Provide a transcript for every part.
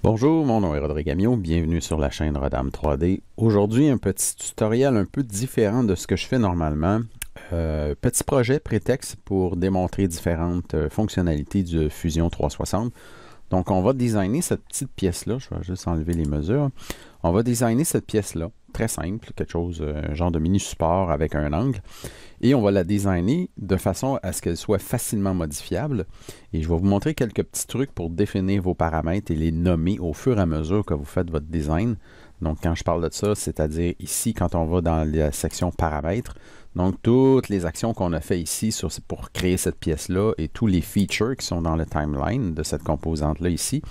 Bonjour, mon nom est Rodrigue Amiot, bienvenue sur la chaîne Rodam 3D. Aujourd'hui, un petit tutoriel un peu différent de ce que je fais normalement. Petit projet prétexte pour démontrer différentes fonctionnalités de Fusion 360. Donc, on va designer cette petite pièce-là. Je vais juste enlever les mesures. On va designer cette pièce-là. Très simple, quelque chose, un genre de mini-support avec un angle. Et on va la designer de façon à ce qu'elle soit facilement modifiable. Et je vais vous montrer quelques petits trucs pour définir vos paramètres et les nommer au fur et à mesure que vous faites votre design. Donc, quand je parle de ça, c'est-à-dire ici, quand on va dans la section paramètres, donc toutes les actions qu'on a fait ici pour créer cette pièce-là et tous les features qui sont dans le timeline de cette composante-là ici,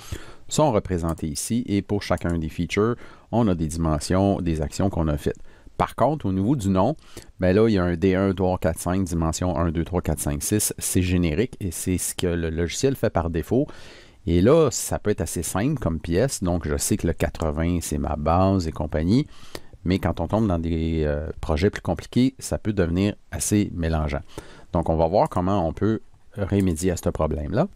sont représentés ici. Et pour chacun des features, on a des dimensions, des actions qu'on a faites. Par contre, au niveau du nom, ben là, il y a un D1, 3, 4, 5, dimension 1, 2, 3, 4, 5, 6. C'est générique et c'est ce que le logiciel fait par défaut. Et là, ça peut être assez simple comme pièce. Donc, je sais que le 80, c'est ma base et compagnie. Mais quand on tombe dans des projets plus compliqués, ça peut devenir assez mélangeant. Donc, on va voir comment on peut remédier à ce problème-là.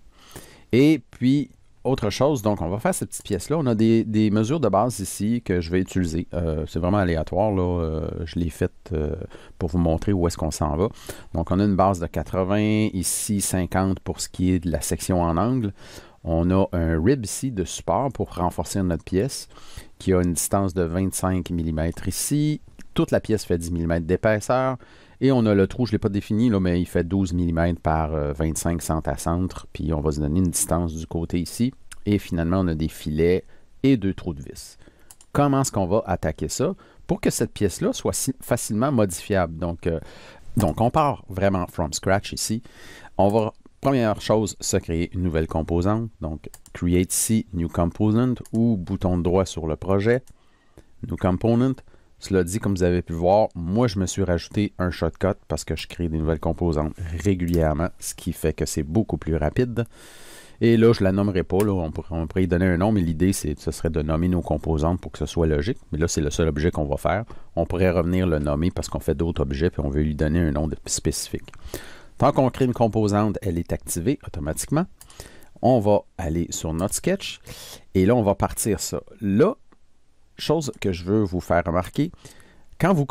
Et puis, autre chose, donc on va faire cette petite pièce-là. On a des mesures de base ici que je vais utiliser. C'est vraiment aléatoire, là. Je l'ai faite pour vous montrer où est-ce qu'on s'en va. Donc on a une base de 80, ici 50 pour ce qui est de la section en angle. On a un rib ici de support pour renforcer notre pièce qui a une distance de 25 mm ici. Toute la pièce fait 10 mm d'épaisseur. Et on a le trou, je ne l'ai pas défini, là, mais il fait 12 mm par 25 centre à centre. Puis on va se donner une distance du côté ici. Et finalement, on a des filets et deux trous de vis. Comment est-ce qu'on va attaquer ça pour que cette pièce-là soit facilement modifiable? Donc, on part vraiment from scratch ici. On va, première chose, se créer une nouvelle composante. Donc, create ici, new component ou bouton droit sur le projet, new component. Cela dit, comme vous avez pu voir, moi, je me suis rajouté un shortcut parce que je crée des nouvelles composantes régulièrement, ce qui fait que c'est beaucoup plus rapide. Et là, je ne la nommerai pas. Là, on pourrait y donner un nom, mais l'idée, ce serait de nommer nos composantes pour que ce soit logique. Mais là, c'est le seul objet qu'on va faire. On pourrait revenir le nommer parce qu'on fait d'autres objets et on veut lui donner un nom spécifique. Tant qu'on crée une composante, elle est activée automatiquement. On va aller sur notre sketch et là, on va partir ça. Là, chose que je veux vous faire remarquer, quand vous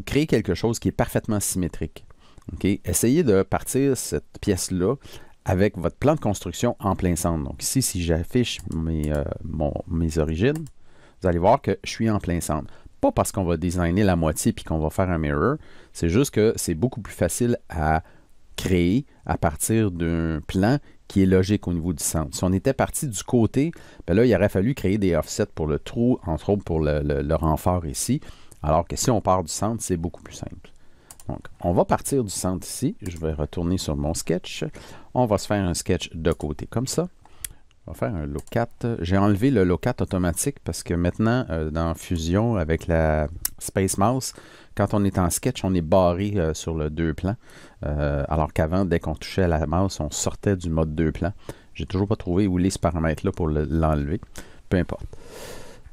créez quelque chose qui est parfaitement symétrique, okay, essayez de partir cette pièce-là avec votre plan de construction en plein centre. Donc ici, si j'affiche mes origines, vous allez voir que je suis en plein centre. Pas parce qu'on va designer la moitié puis qu'on va faire un mirror, c'est juste que c'est beaucoup plus facile à créer à partir d'un plan qui est logique au niveau du centre. Si on était parti du côté, bien là, il aurait fallu créer des offsets pour le trou, entre autres pour le renfort ici, alors que si on part du centre, c'est beaucoup plus simple. Donc, on va partir du centre ici. Je vais retourner sur mon sketch. On va se faire un sketch de côté comme ça. On va faire un locat. J'ai enlevé le locat automatique parce que maintenant, dans Fusion, avec la Space Mouse, quand on est en sketch, on est barré sur le deux plans. Alors qu'avant, dès qu'on touchait à la mouse, on sortait du mode deux plans. J'ai toujours pas trouvé où est ce paramètre-là pour l'enlever. Peu importe.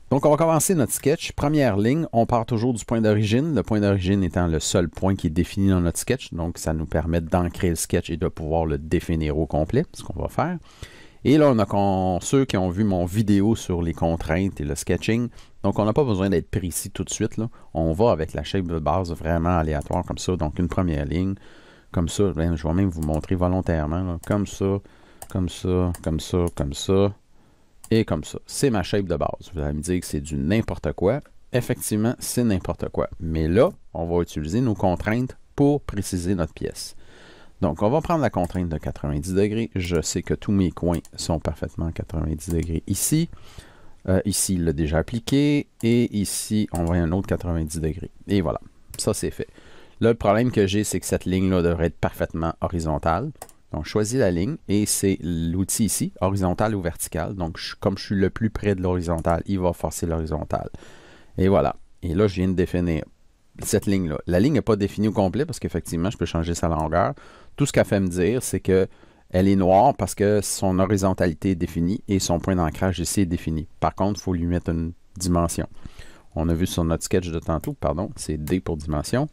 Donc, on va commencer notre sketch. Première ligne, on part toujours du point d'origine. Le point d'origine étant le seul point qui est défini dans notre sketch. Donc, ça nous permet d'ancrer le sketch et de pouvoir le définir au complet, ce qu'on va faire. Et là, on a ceux qui ont vu mon vidéo sur les contraintes et le sketching. Donc, on n'a pas besoin d'être précis tout de suite, là. On va avec la shape de base vraiment aléatoire comme ça. Donc, une première ligne, comme ça. Bien, je vais même vous montrer volontairement, là. Comme ça, comme ça, comme ça, comme ça. Et comme ça. C'est ma shape de base. Vous allez me dire que c'est du n'importe quoi. Effectivement, c'est n'importe quoi. Mais là, on va utiliser nos contraintes pour préciser notre pièce. Donc, on va prendre la contrainte de 90 degrés. Je sais que tous mes coins sont parfaitement à 90 degrés ici. Ici, il l'a déjà appliqué. Et ici, on va à un autre 90 degrés. Et voilà, ça c'est fait. Là, le problème que j'ai, c'est que cette ligne-là devrait être parfaitement horizontale. Donc, je choisis la ligne et c'est l'outil ici, horizontal ou vertical. Donc, comme je suis le plus près de l'horizontale, il va forcer l'horizontale. Et voilà. Et là, je viens de définir cette ligne-là. La ligne n'est pas définie au complet parce qu'effectivement, je peux changer sa longueur. Tout ce qu'elle fait me dire, c'est qu'elle est noire parce que son horizontalité est définie et son point d'ancrage ici est défini. Par contre, il faut lui mettre une dimension. On a vu sur notre sketch de tantôt, pardon, c'est D pour dimension.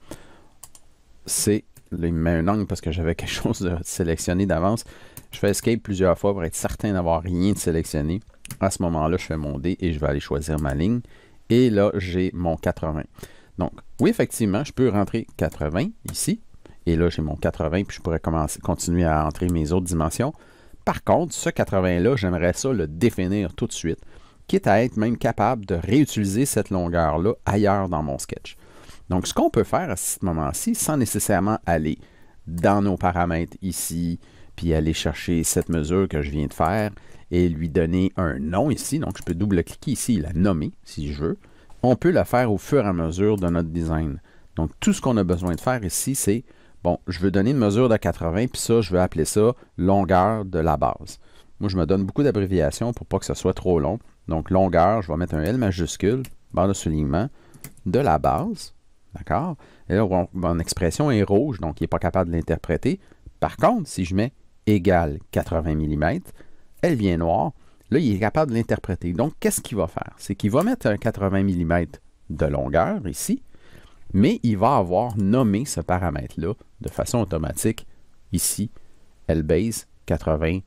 C'est, là, il me met un angle parce que j'avais quelque chose de sélectionné d'avance. Je fais escape plusieurs fois pour être certain d'avoir rien de sélectionné. À ce moment-là, je fais mon dé et je vais aller choisir ma ligne. Et là, j'ai mon 80. Donc, oui, effectivement, je peux rentrer 80 ici. Et là, j'ai mon 80, puis je pourrais continuer à entrer mes autres dimensions. Par contre, ce 80-là, j'aimerais ça le définir tout de suite, quitte à être même capable de réutiliser cette longueur-là ailleurs dans mon sketch. Donc, ce qu'on peut faire à ce moment-ci, sans nécessairement aller dans nos paramètres ici, puis aller chercher cette mesure que je viens de faire et lui donner un nom ici. Donc, je peux double-cliquer ici et la nommer si je veux. On peut la faire au fur et à mesure de notre design. Donc, tout ce qu'on a besoin de faire ici, c'est, bon, je veux donner une mesure de 80, puis ça, je vais appeler ça longueur de la base. Moi, je me donne beaucoup d'abréviations pour pas que ce soit trop long. Donc, longueur, je vais mettre un L majuscule, barre de soulignement, de la base. D'accord? Et là, mon expression est rouge, donc il n'est pas capable de l'interpréter. Par contre, si je mets égale 80 mm, elle vient noire. Là, il est capable de l'interpréter. Donc, qu'est-ce qu'il va faire? C'est qu'il va mettre un 80 mm de longueur ici, mais il va avoir nommé ce paramètre-là de façon automatique ici, LBase 80,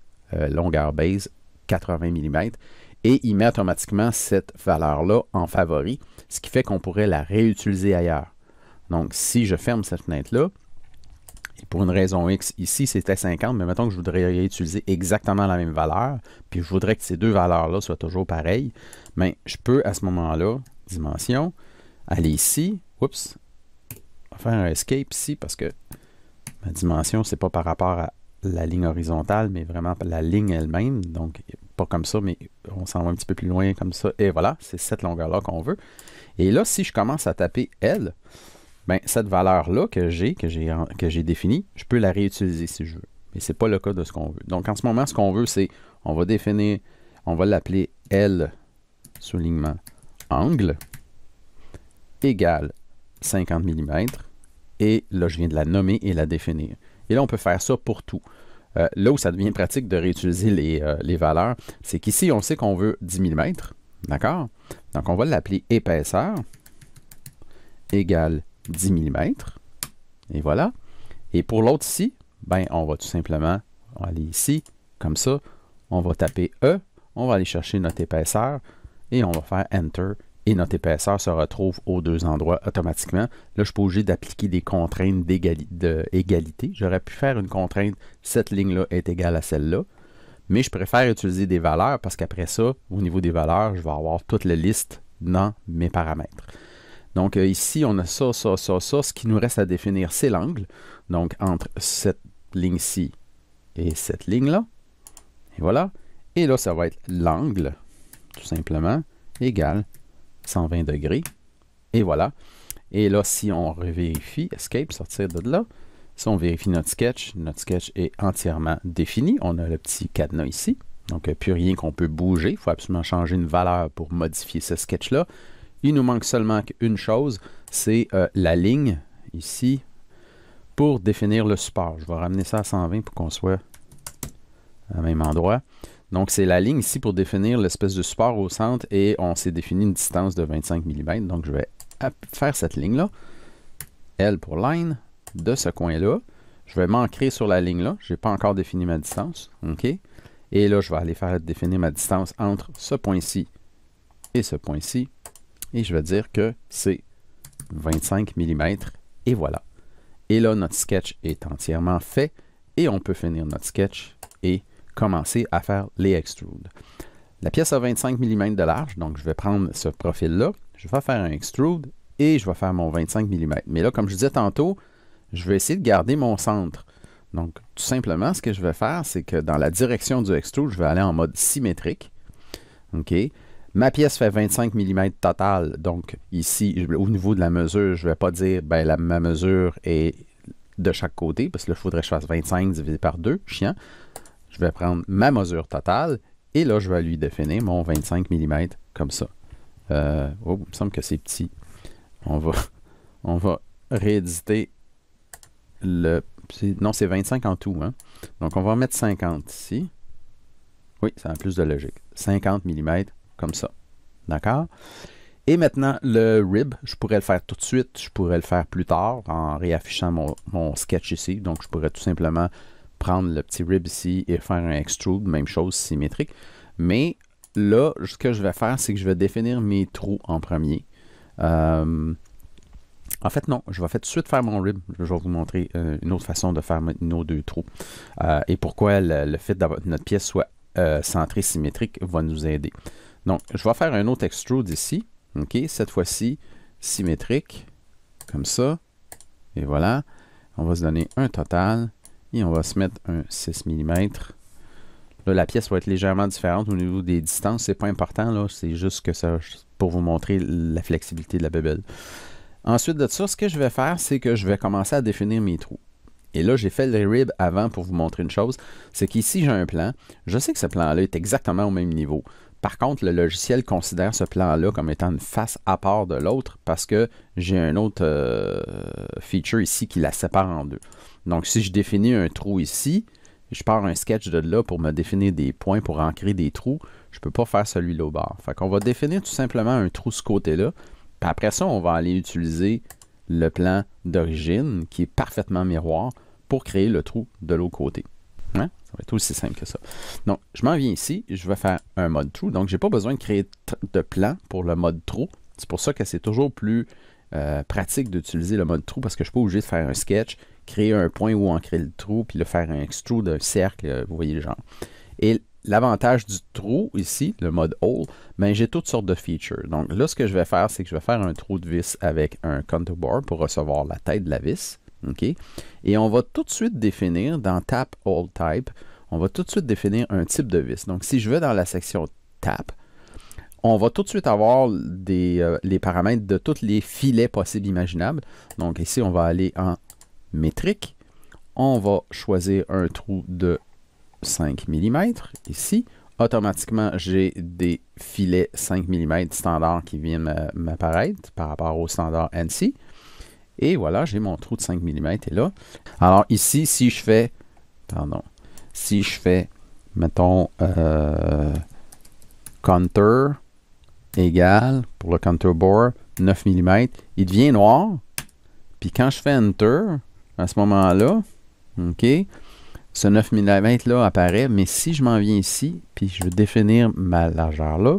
longueur base 80 mm, et il met automatiquement cette valeur-là en favori, ce qui fait qu'on pourrait la réutiliser ailleurs. Donc, si je ferme cette fenêtre-là, et pour une raison X, ici c'était 50, mais mettons que je voudrais réutiliser exactement la même valeur, puis je voudrais que ces deux valeurs-là soient toujours pareilles, mais je peux à ce moment-là, dimension, aller ici, oups, on va faire un escape ici parce que ma dimension, c'est pas par rapport à la ligne horizontale, mais vraiment la ligne elle-même, donc pas comme ça, mais on s'en va un petit peu plus loin comme ça, et voilà, c'est cette longueur-là qu'on veut. Et là, si je commence à taper L, bien, cette valeur-là que j'ai définie, je peux la réutiliser si je veux. Mais ce n'est pas le cas de ce qu'on veut. Donc, en ce moment, ce qu'on veut, c'est, on va définir, on va l'appeler L, soulignement, angle, égale 50 mm. Et là, je viens de la nommer et la définir. Et là, on peut faire ça pour tout. Là où ça devient pratique de réutiliser les valeurs, c'est qu'ici, on sait qu'on veut 10 mm. D'accord? Donc, on va l'appeler épaisseur égale 10 mm. Et voilà. Et pour l'autre ici, ben, on va tout simplement aller ici, comme ça. On va taper E. On va aller chercher notre épaisseur et on va faire Enter. Et notre épaisseur se retrouve aux deux endroits automatiquement. Là, je ne suis pas obligé d'appliquer des contraintes d'égalité. J'aurais pu faire une contrainte, cette ligne-là est égale à celle-là. Mais je préfère utiliser des valeurs parce qu'après ça, au niveau des valeurs, je vais avoir toute la liste dans mes paramètres. Donc ici, on a ça, ça, ça, ça. Ce qui nous reste à définir, c'est l'angle. Donc entre cette ligne-ci et cette ligne-là. Et voilà. Et là, ça va être l'angle, tout simplement, égal 120 degrés. Et voilà. Et là, si on revérifie, Escape, sortir de là, si on vérifie notre sketch est entièrement défini. On a le petit cadenas ici. Donc, plus rien qu'on peut bouger. Il faut absolument changer une valeur pour modifier ce sketch-là. Il nous manque seulement une chose, c'est la ligne ici pour définir le support. Je vais ramener ça à 120 pour qu'on soit au même endroit. Donc, c'est la ligne ici pour définir l'espèce de support au centre et on s'est défini une distance de 25 mm. Donc, je vais faire cette ligne-là. L pour line de ce coin-là. Je vais m'ancrer sur la ligne-là. Je n'ai pas encore défini ma distance. OK? Et là, je vais aller faire définir ma distance entre ce point-ci et ce point-ci. Et je vais dire que c'est 25 mm. Et voilà. Et là, notre sketch est entièrement fait. Et on peut finir notre sketch et commencer à faire les extrudes. La pièce a 25 mm de large, donc je vais prendre ce profil-là, je vais faire un extrude et je vais faire mon 25 mm. Mais là, comme je disais tantôt, je vais essayer de garder mon centre. Donc, tout simplement, ce que je vais faire, c'est que dans la direction du extrude, je vais aller en mode symétrique. OK? Ma pièce fait 25 mm total, donc ici, au niveau de la mesure, je ne vais pas dire, ben, ma mesure est de chaque côté, parce que là, il faudrait que je fasse 25 divisé par 2, chiant. Je vais prendre ma mesure totale et là, je vais lui définir mon 25 mm comme ça. Oh, il me semble que c'est petit. On va rééditer le... Non, c'est 25 en tout. Hein? Donc, on va mettre 50 ici. Oui, ça a plus de logique. 50 mm comme ça. D'accord? Et maintenant, le rib, je pourrais le faire tout de suite. Je pourrais le faire plus tard en réaffichant mon sketch ici. Donc, je pourrais tout simplement prendre le petit rib ici et faire un extrude, même chose, symétrique. Mais là, ce que je vais faire, c'est que je vais définir mes trous en premier. En fait, non, je vais tout de suite faire mon rib. Je vais vous montrer une autre façon de faire nos deux trous. Et pourquoi le fait que notre pièce soit centrée symétrique va nous aider. Donc, je vais faire un autre extrude ici. OK, cette fois-ci, symétrique, comme ça. Et voilà. On va se donner un total. Et on va se mettre un 6 mm. Là, la pièce va être légèrement différente au niveau des distances. C'est pas important, là. C'est juste que ça, pour vous montrer la flexibilité de la bébelle. Ensuite de ça, ce que je vais faire, c'est que je vais commencer à définir mes trous. Et là, j'ai fait le rib avant pour vous montrer une chose. C'est qu'ici, j'ai un plan. Je sais que ce plan-là est exactement au même niveau. Par contre, le logiciel considère ce plan-là comme étant une face à part de l'autre parce que j'ai un autre feature ici qui la sépare en deux. Donc, si je définis un trou ici, je pars un sketch de là pour me définir des points pour ancrer des trous. Je ne peux pas faire celui-là au bord. Fait qu'on va définir tout simplement un trou de ce côté-là. Puis après ça, on va aller utiliser le plan d'origine qui est parfaitement miroir pour créer le trou de l'autre côté. Hein? Ça va être aussi simple que ça. Donc, je m'en viens ici, je vais faire un mode trou. Donc, je n'ai pas besoin de créer de plan pour le mode trou. C'est pour ça que c'est toujours plus pratique d'utiliser le mode trou parce que je ne suis pas obligé de faire un sketch, créer un point où ancrer le trou, puis le faire un extrude d'un cercle, vous voyez le genre. Et l'avantage du trou ici, le mode hole, ben, j'ai toutes sortes de features. Donc là, ce que je vais faire, c'est que je vais faire un trou de vis avec un contour board pour recevoir la tête de la vis. Okay? Et on va tout de suite définir dans Tap Hole Type, on va tout de suite définir un type de vis. Donc si je vais dans la section Tap, on va tout de suite avoir les paramètres de tous les filets possibles imaginables. Donc ici, on va aller en métrique. On va choisir un trou de 5 mm ici. Automatiquement, j'ai des filets 5 mm standard qui viennent m'apparaître par rapport au standard ANSI. Et voilà, j'ai mon trou de 5 mm est là. Alors ici, si je fais, mettons, contour égale, pour le contour bore, 9 mm, il devient noir. Puis quand je fais Enter, à ce moment-là, OK, ce 9 mm là apparaît, mais si je m'en viens ici, puis je veux définir ma largeur là,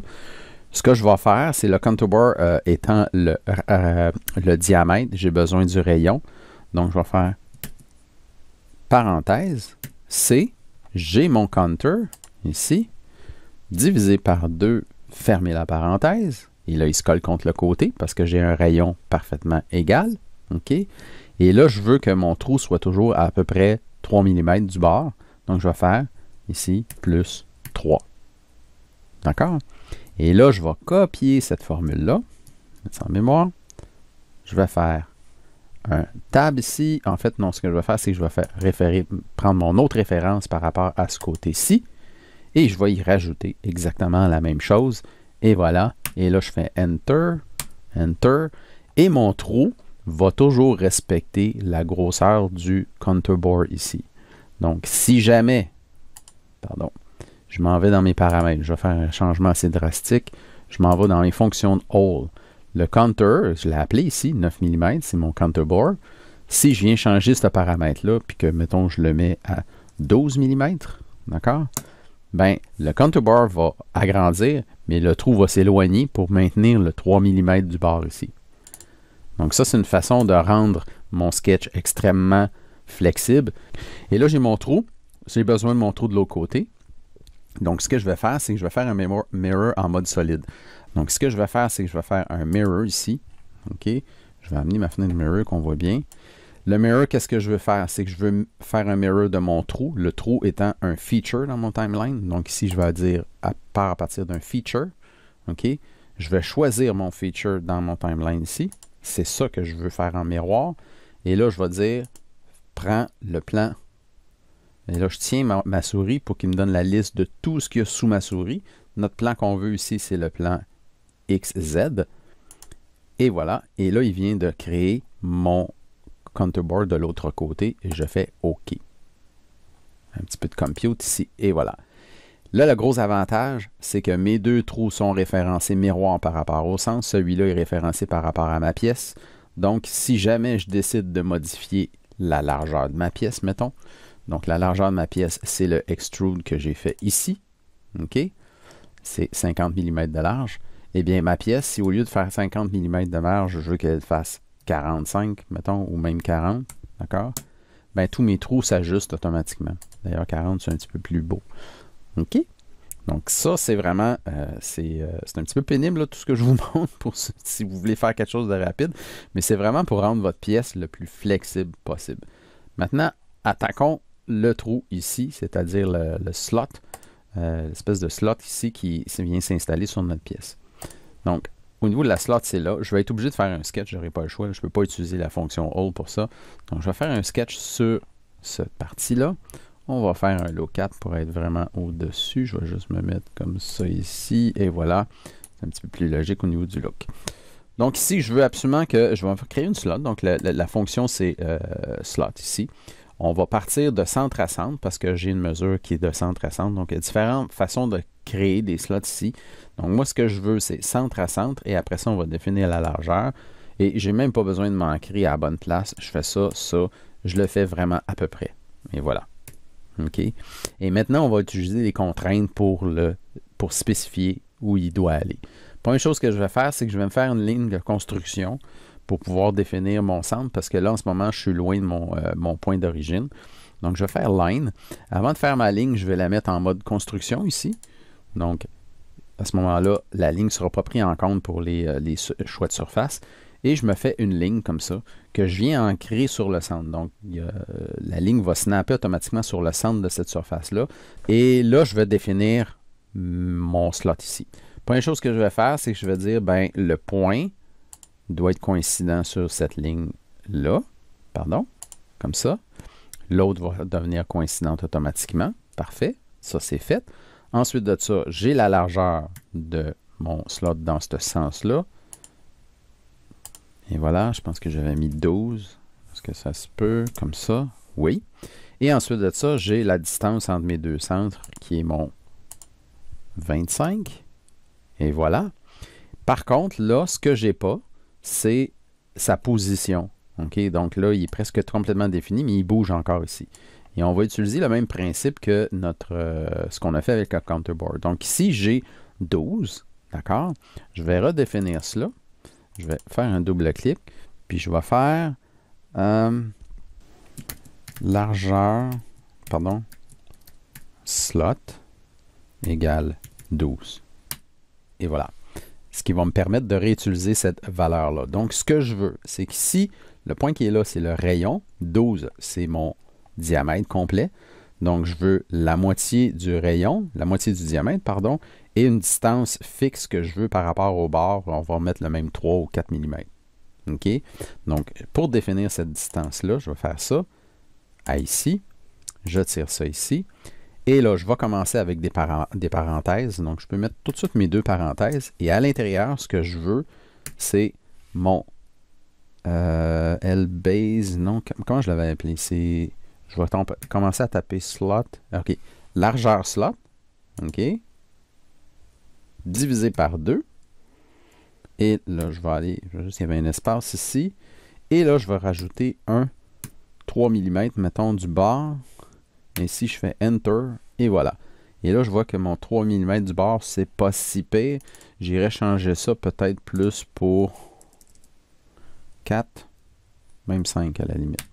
ce que je vais faire, c'est le contour bore étant le diamètre, j'ai besoin du rayon. Donc, je vais faire parenthèse, C, j'ai mon contour ici, divisé par 2, fermer la parenthèse. Et là, il se colle contre le côté parce que j'ai un rayon parfaitement égal. OK? Et là, je veux que mon trou soit toujours à peu près 3 mm du bord. Donc, je vais faire ici plus 3. D'accord? Et là, je vais copier cette formule-là, mettre ça en mémoire. Je vais faire un tab ici. En fait, non, ce que je vais faire, c'est que je vais faire prendre mon autre référence par rapport à ce côté-ci. Et je vais y rajouter exactement la même chose. Et voilà. Et là, je fais Enter, Enter. Et mon trou va toujours respecter la grosseur du contour board ici. Donc, si jamais, je m'en vais dans mes paramètres, je vais faire un changement assez drastique, je m'en vais dans les fonctions de hole. Le contour, je l'ai appelé ici, 9 mm, c'est mon contour board. Si je viens changer ce paramètre-là, puis que, mettons, je le mets à 12 mm, d'accord? Ben, le contour board va agrandir, mais le trou va s'éloigner pour maintenir le 3 mm du bord ici. Donc ça, c'est une façon de rendre mon sketch extrêmement flexible. Et là, j'ai mon trou. J'ai besoin de mon trou de l'autre côté. Donc, ce que je vais faire, c'est que je vais faire un mirror en mode solide. Donc, ce que je vais faire, c'est que je vais faire un mirror ici. OK? Je vais amener ma fenêtre mirror qu'on voit bien. Le mirror, qu'est-ce que je veux faire? C'est que je veux faire un mirror de mon trou. Le trou étant un feature dans mon timeline. Donc, ici, je vais dire à partir d'un feature. OK? Je vais choisir mon feature dans mon timeline ici. C'est ça que je veux faire en miroir. Et là, je vais dire, prends le plan. Et là, je tiens ma souris pour qu'il me donne la liste de tout ce qu'il y a sous ma souris. Notre plan qu'on veut ici, c'est le plan XZ. Et voilà. Et là, il vient de créer mon contour board de l'autre côté. Et je fais OK. Un petit peu de compute ici. Et voilà. Là, le gros avantage, c'est que mes deux trous sont référencés miroir par rapport au centre. Celui-là est référencé par rapport à ma pièce. Donc, si jamais je décide de modifier la largeur de ma pièce, mettons. Donc, la largeur de ma pièce, c'est le extrude que j'ai fait ici. OK? c'est 50 mm de large. Eh bien, ma pièce, si au lieu de faire 50 mm de large, je veux qu'elle fasse 45, mettons, ou même 40, d'accord? Ben, tous mes trous s'ajustent automatiquement. D'ailleurs, 40, c'est un petit peu plus beau. OK? Donc, ça, c'est vraiment, c'est un petit peu pénible, là, tout ce que je vous montre, pour si vous voulez faire quelque chose de rapide, mais c'est vraiment pour rendre votre pièce le plus flexible possible. Maintenant, attaquons le trou ici, c'est-à-dire le slot, l'espèce de slot ici qui vient s'installer sur notre pièce. Donc, au niveau de la slot, c'est là. Je vais être obligé de faire un sketch, je n'aurai pas le choix. Je ne peux pas utiliser la fonction All pour ça. Donc, je vais faire un sketch sur cette partie-là. On va faire un low 4 pour être vraiment au-dessus. Je vais juste me mettre comme ça ici. Et voilà. C'est un petit peu plus logique au niveau du look. Donc ici, je veux absolument que je vais créer une slot. Donc la fonction, c'est slot ici. On va partir de centre à centre parce que j'ai une mesure qui est de centre à centre. Donc il y a différentes façons de créer des slots ici. Donc moi, ce que je veux, c'est centre à centre. Et après ça, on va définir la largeur. Et j'ai même pas besoin de m'ancrer à la bonne place. Je fais ça, ça. Je le fais vraiment à peu près. Et voilà. OK. Et maintenant, on va utiliser les contraintes pour spécifier où il doit aller. Première chose que je vais faire, c'est que je vais me faire une ligne de construction pour pouvoir définir mon centre, parce que là, en ce moment, je suis loin de mon point d'origine. Donc, je vais faire line. Avant de faire ma ligne, je vais la mettre en mode construction ici. Donc, à ce moment-là, la ligne ne sera pas prise en compte pour les choix de surface. Et je me fais une ligne comme ça, que je viens ancrer sur le centre. Donc, la ligne va snapper automatiquement sur le centre de cette surface-là. Et là, je vais définir mon slot ici. Première chose que je vais faire, c'est que je vais dire, ben, le point doit être coïncident sur cette ligne-là. Pardon, comme ça. L'autre va devenir coïncidente automatiquement. Parfait, ça c'est fait. Ensuite de ça, j'ai la largeur de mon slot dans ce sens-là. Et voilà, je pense que j'avais mis 12. Est-ce que ça se peut comme ça? Oui. Et ensuite de ça, j'ai la distance entre mes deux centres qui est mon 25. Et voilà. Par contre, là, ce que j'ai pas, c'est sa position. OK? Donc là, il est presque complètement défini, mais il bouge encore ici. Et on va utiliser le même principe que ce qu'on a fait avec le counterboard. Donc ici, j'ai 12. D'accord? Je vais redéfinir cela. Je vais faire un double-clic, puis je vais faire largeur, slot égale 12. Et voilà. Ce qui va me permettre de réutiliser cette valeur-là. Donc, ce que je veux, c'est qu'ici, le point qui est là, c'est le rayon. 12, c'est mon diamètre complet. Donc, je veux la moitié du rayon, la moitié du diamètre, pardon, et une distance fixe que je veux par rapport au bord. On va mettre le même 3 ou 4 mm. OK? Donc, pour définir cette distance-là, je vais faire ça à ici. Je tire ça ici. Et là, je vais commencer avec des parenthèses. Donc, je peux mettre tout de suite mes deux parenthèses. Et à l'intérieur, ce que je veux, c'est mon L-base. Non, comment je l'avais appelé? Je vais commencer à taper slot. OK. Largeur slot. OK. Divisé par 2. Et là, je vais aller, il y avait un espace ici. Et là, je vais rajouter un 3 mm, mettons, du bord. Et si je fais Enter, et voilà. Et là, je vois que mon 3 mm du bord, c'est pas si pire. J'irais changer ça peut-être plus pour 4, même 5 à la limite.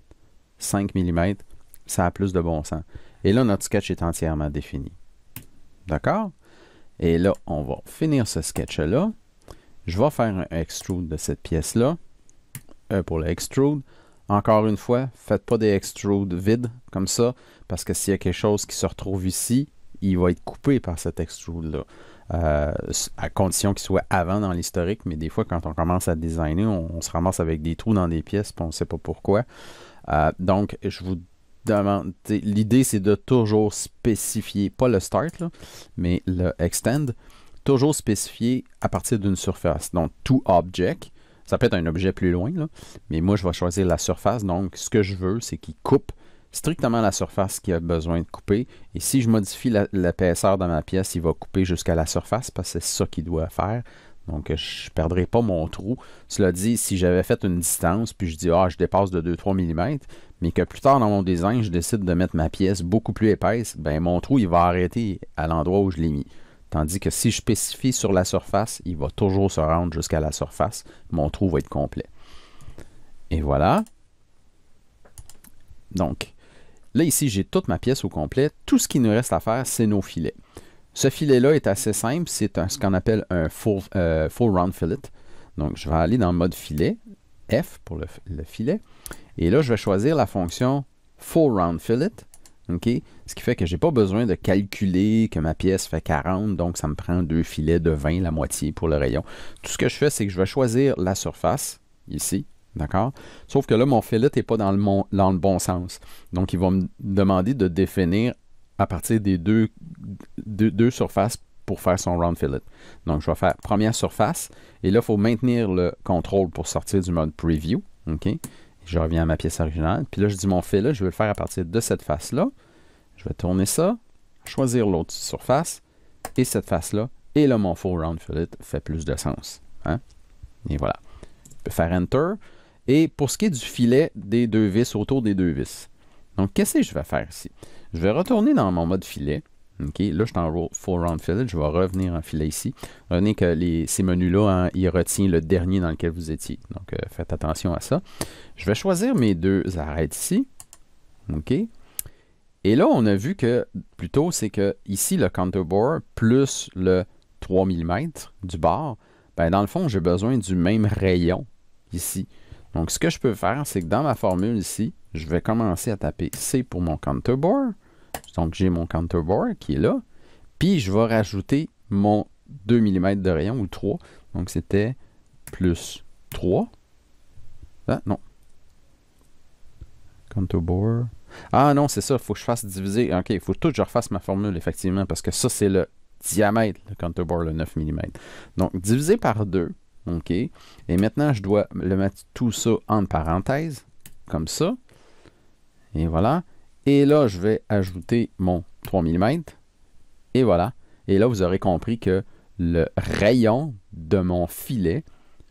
5 mm, ça a plus de bon sens. Et là, notre sketch est entièrement défini. D'accord? Et là, on va finir ce sketch-là. Je vais faire un extrude de cette pièce-là. Pour le extrude. Encore une fois, faites pas des extrudes vides comme ça, parce que s'il y a quelque chose qui se retrouve ici, il va être coupé par cet extrude-là. À condition qu'il soit avant dans l'historique, mais des fois, quand on commence à designer, on se ramasse avec des trous dans des pièces, puis on ne sait pas pourquoi. Donc, je vous demande, l'idée, c'est de toujours spécifier, pas le start, là, mais le extend, toujours spécifier à partir d'une surface. Donc, to object. Ça peut être un objet plus loin, là, mais moi, je vais choisir la surface. Donc, ce que je veux, c'est qu'il coupe strictement la surface qui a besoin de couper. Et si je modifie l'épaisseur de ma pièce, il va couper jusqu'à la surface parce que c'est ça qu'il doit faire. Donc, je ne perdrai pas mon trou. Cela dit, si j'avais fait une distance, puis je dis, je dépasse de 2-3 mm, mais que plus tard dans mon design, je décide de mettre ma pièce beaucoup plus épaisse, ben mon trou, il va arrêter à l'endroit où je l'ai mis. Tandis que si je spécifie sur la surface, il va toujours se rendre jusqu'à la surface. Mon trou va être complet. Et voilà. Donc, là, ici, j'ai toute ma pièce au complet. Tout ce qu'il nous reste à faire, c'est nos filets. Ce filet-là est assez simple. C'est ce qu'on appelle un full round fillet. Donc, je vais aller dans le mode filet, F pour le filet. Et là, je vais choisir la fonction full round fillet. Okay? Ce qui fait que je n'ai pas besoin de calculer que ma pièce fait 40, donc ça me prend 2 filets de 20, la moitié pour le rayon. Tout ce que je fais, c'est que je vais choisir la surface, ici, d'accord? Sauf que là, mon filet n'est pas dans le bon sens. Donc, il va me demander de définir à partir des deux surfaces pour faire son round fillet. Donc, je vais faire première surface, et là, il faut maintenir le contrôle pour sortir du mode preview, OK? Je reviens à ma pièce originale. Puis là, je dis mon filet, je vais le faire à partir de cette face-là. Je vais tourner ça, choisir l'autre surface et cette face-là. Et là, mon full round fillet fait plus de sens. Hein? Et voilà. Je peux faire Enter. Et pour ce qui est du filet des 2 vis, autour des 2 vis. Donc, qu'est-ce que je vais faire ici? Je vais retourner dans mon mode filet. Okay, là, je suis en full round fillet. Je vais revenir en filet ici. Retenez que ces menus-là, hein, il retient le dernier dans lequel vous étiez. Donc, faites attention à ça. Je vais choisir mes 2 arêtes ici. OK. Et là, on a vu que, plutôt, c'est que ici, le contour bore plus le 3 mm du bord, ben, dans le fond, j'ai besoin du même rayon ici. Donc, ce que je peux faire, c'est que dans ma formule ici, je vais commencer à taper C pour mon contour bore. Donc, j'ai mon contour bore qui est là. Puis, je vais rajouter mon 2 mm de rayon ou 3. Donc, c'était plus 3. Ah, non. Contour bore. Ah non, c'est ça. Il faut que je fasse diviser. OK, il faut tout que je refasse ma formule, effectivement, parce que ça, c'est le diamètre, le contour bore, le 9 mm. Donc, divisé par 2. OK. Et maintenant, je dois le mettre tout ça entre parenthèses, comme ça. Et voilà. Et là, je vais ajouter mon 3 mm. Et voilà. Et là, vous aurez compris que le rayon de mon filet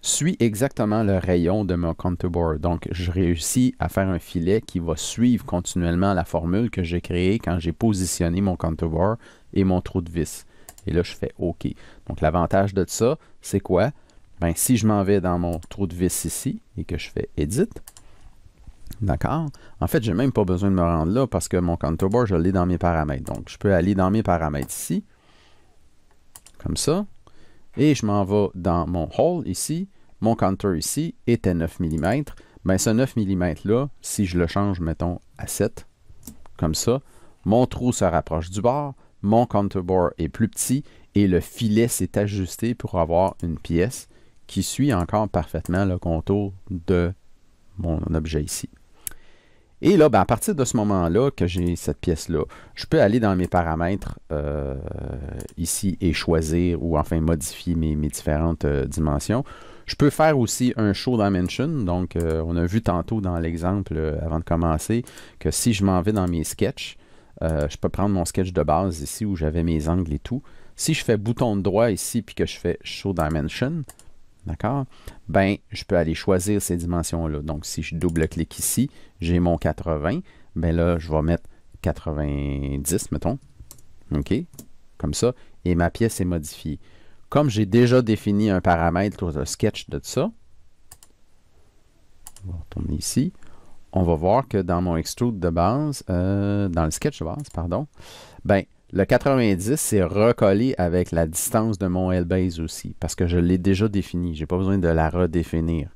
suit exactement le rayon de mon contour bore. Donc, je réussis à faire un filet qui va suivre continuellement la formule que j'ai créée quand j'ai positionné mon contour bore et mon trou de vis. Et là, je fais OK. Donc, l'avantage de ça, c'est quoi? Ben, si je m'en vais dans mon trou de vis ici et que je fais Edit, d'accord? En fait, je n'ai même pas besoin de me rendre là parce que mon contour bore, je l'ai dans mes paramètres. Donc, je peux aller dans mes paramètres ici, comme ça. Et je m'en vais dans mon hole ici. Mon contour ici était 9 mm. Bien, ce 9 mm-là, si je le change, mettons, à 7, comme ça, mon trou se rapproche du bord, mon contour bore est plus petit et le filet s'est ajusté pour avoir une pièce qui suit encore parfaitement le contour de mon objet ici. Et là, ben, à partir de ce moment-là que j'ai cette pièce-là, je peux aller dans mes paramètres ici et choisir ou enfin modifier mes différentes dimensions. Je peux faire aussi un Show Dimension. Donc, on a vu tantôt dans l'exemple avant de commencer que si je m'en vais dans mes sketchs, je peux prendre mon sketch de base ici où j'avais mes angles et tout. Si je fais bouton droit ici puis que je fais Show Dimension, d'accord? Ben, je peux aller choisir ces dimensions-là. Donc, si je double-clique ici, j'ai mon 80. Ben là, je vais mettre 90, mettons. OK? Comme ça. Et ma pièce est modifiée. Comme j'ai déjà défini un paramètre pour le sketch de ça, on va retourner ici. On va voir que dans mon extrude de base, dans le sketch de base, pardon, ben, le 90, c'est recollé avec la distance de mon L-base aussi, parce que je l'ai déjà défini. Je n'ai pas besoin de la redéfinir.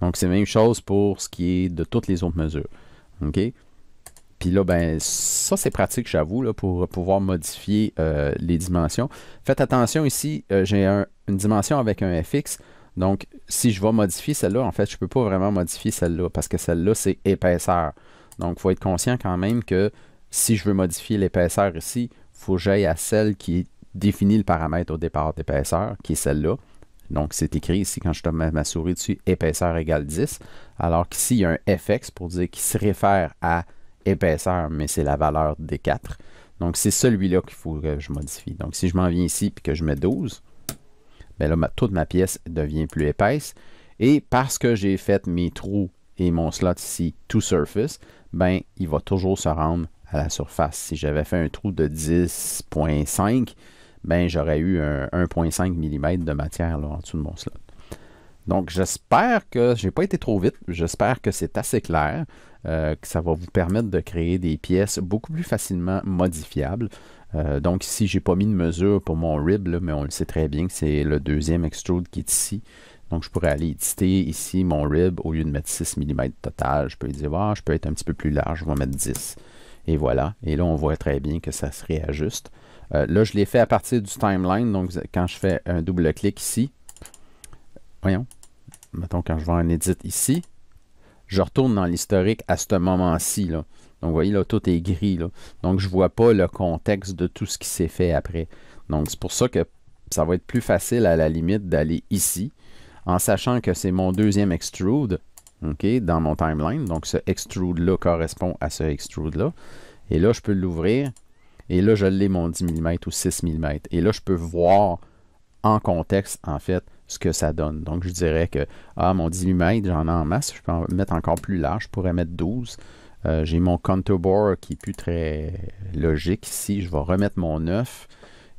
Donc, c'est la même chose pour ce qui est de toutes les autres mesures. OK? Puis là, ben, ça, c'est pratique, j'avoue, pour pouvoir modifier les dimensions. Faites attention ici, j'ai une dimension avec un FX. Donc, si je vais modifier celle-là, en fait, je ne peux pas vraiment modifier celle-là, parce que celle-là, c'est épaisseur. Donc, il faut être conscient quand même que si je veux modifier l'épaisseur ici, il faut que j'aille à celle qui définit le paramètre au départ d'épaisseur, qui est celle-là. Donc, c'est écrit ici, quand je mets ma souris dessus, épaisseur égale 10. Alors qu'ici, il y a un FX pour dire qu'il se réfère à épaisseur, mais c'est la valeur des 4. Donc, c'est celui-là qu'il faut que je modifie. Donc, si je m'en viens ici et que je mets 12, bien là, toute ma pièce devient plus épaisse. Et parce que j'ai fait mes trous et mon slot ici, to surface, ben, il va toujours se rendre à la surface. Si j'avais fait un trou de 10.5, ben j'aurais eu un 1,5 mm de matière là, en dessous de mon slot. Donc, j'espère que je n'ai pas été trop vite. J'espère que c'est assez clair, que ça va vous permettre de créer des pièces beaucoup plus facilement modifiables. Donc, ici, je n'ai pas mis de mesure pour mon rib, là, mais on le sait très bien que c'est le deuxième extrude qui est ici. Donc, je pourrais aller éditer ici mon rib au lieu de mettre 6 mm total. Je peux dire, je peux être un petit peu plus large, je vais mettre 10. Et voilà. Et là, on voit très bien que ça se réajuste. Là, je l'ai fait à partir du timeline. Donc, quand je fais un double-clic ici, voyons, mettons quand je vais en edit ici, je retourne dans l'historique à ce moment-ci. Donc, vous voyez, là, tout est gris. Là. Donc, je ne vois pas le contexte de tout ce qui s'est fait après. Donc, c'est pour ça que ça va être plus facile à la limite d'aller ici, en sachant que c'est mon deuxième extrude, okay, dans mon timeline. Donc, ce extrude-là correspond à ce extrude-là. Et là, je peux l'ouvrir. Et là, je l'ai mon 10 mm ou 6 mm. Et là, je peux voir en contexte, en fait, ce que ça donne. Donc, je dirais que, mon 10 mm, j'en ai en masse. Je peux en mettre encore plus large. Je pourrais mettre 12. J'ai mon contour bore qui n'est plus très logique ici. Je vais remettre mon 9.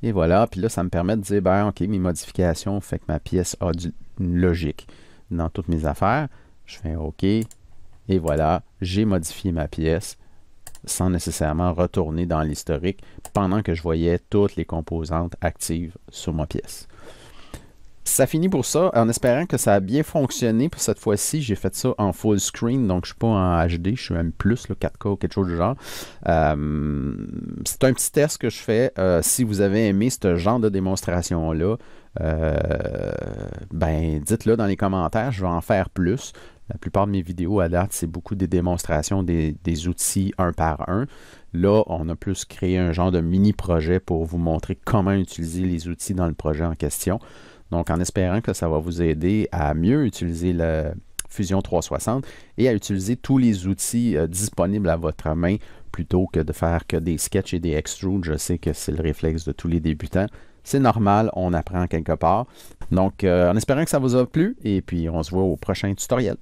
Et voilà. Puis là, ça me permet de dire, OK, mes modifications fait que ma pièce a une logique dans toutes mes affaires. Je fais OK. Et voilà. J'ai modifié ma pièce sans nécessairement retourner dans l'historique pendant que je voyais toutes les composantes actives sur ma pièce. Ça finit pour ça, en espérant que ça a bien fonctionné. Pour cette fois-ci, j'ai fait ça en full screen, donc je ne suis pas en HD, je suis même plus, là, 4K ou quelque chose du genre. C'est un petit test que je fais. Si vous avez aimé ce genre de démonstration-là, dites-le dans les commentaires, je vais en faire plus. La plupart de mes vidéos à date, c'est beaucoup des démonstrations des outils un par un. Là, on a plus créé un genre de mini-projet pour vous montrer comment utiliser les outils dans le projet en question. Donc, en espérant que ça va vous aider à mieux utiliser la Fusion 360 et à utiliser tous les outils disponibles à votre main plutôt que de faire que des sketchs et des extrudes. Je sais que c'est le réflexe de tous les débutants. C'est normal, on apprend quelque part. Donc, en espérant que ça vous a plu et puis on se voit au prochain tutoriel.